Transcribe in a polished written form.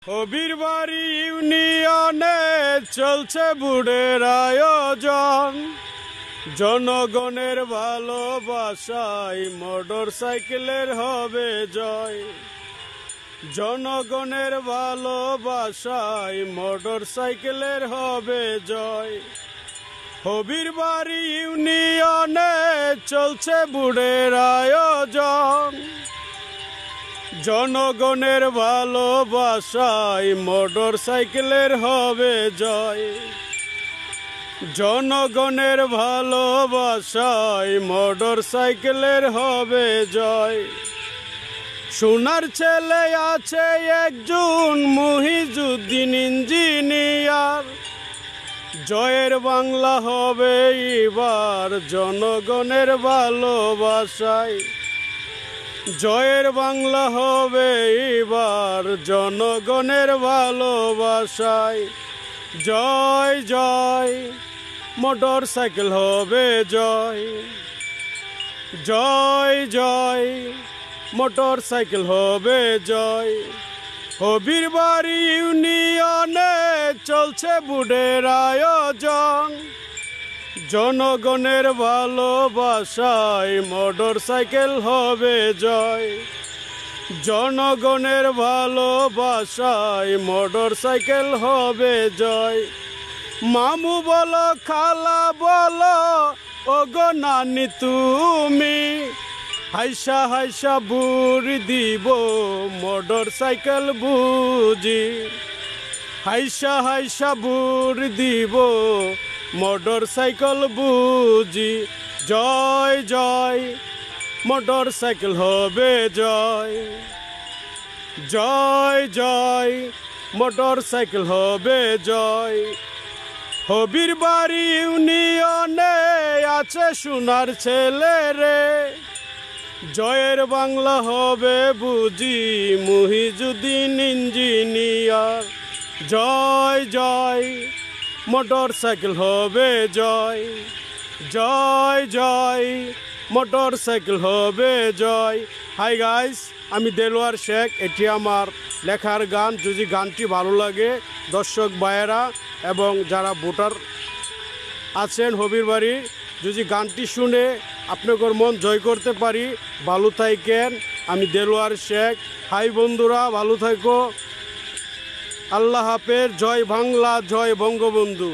হবির বাড়ি ইউনিয়নে চলছে বুড়ের আয়োজন, জনগণের ভালোবাসায় মোটর সাইকেলের হবে জয়। জনগণের ভালোবাসায় মোটর সাইকেলের হবে জয়। হবির বাড়ি ইউনিয়নে চলছে বুড়ের আয়োজন, জনগণের ভালোবাসায় মোটর সাইকেলের হবে জয়। জনগণের ভালোবাসায় মোটর সাইকেলের হবে জয়। সোনার ছেলে আছে একজন মহিজুদ্দিন ইঞ্জিনিয়ার, জয়ের বাংলা হবে এবার জনগণের ভালোবাসায়। জয়ের বাংলা হবে এবার জনগণের ভালোবাসায়। জয় জয় মোটর সাইকেল হবে জয়। জয় জয় মোটর সাইকেল হবে জয়। হবির বাড়ি ইউনিয়নে চলছে বুড়ের আয়োজন, জনগণের ভালোবাসায় মোটর সাইকেল হবে জয়। জনগণের ভালোবাসায় মোটর সাইকেল হবে জয়। মামু বলো খালা বলো ওগো নানি তুমি, হাইসা হাইসা বুড়ি দিব মোটর সাইকেল বুঝি। হাইসা হাইসা বুড়ি দিব মোটর সাইকেল বুঝি। জয় জয় মোটর সাইকেল হবে জয়। জয় জয় মোটর সাইকেল হবে জয়। হবির বাড়ি ইউনিয়নে আছে সোনার ছেলে রে, জয়ের বাংলা হবে বুঝি মহিজুদ্দিন ইঞ্জিনিয়ার। জয় জয় মোটর সাইকেল হবে জয়। জয় জয় মোটর সাইকেল হবে জয়। হাই গাইস, আমি দেলোয়ার শেখ। এটি আমার লেখার গান। যদি গানটি ভালো লাগে দর্শক ভাইয়েরা এবং যারা ভোটার আছেন হবির বাড়ি, যদি গানটি শুনে আপনাদের মন জয় করতে পারি, ভালো থাকেন। আমি দেলোয়ার শেখ। হাই বন্ধুরা, ভালো থাকো। আল্লাহ হাফেজ। জয় বাংলা, জয় বঙ্গবন্ধু।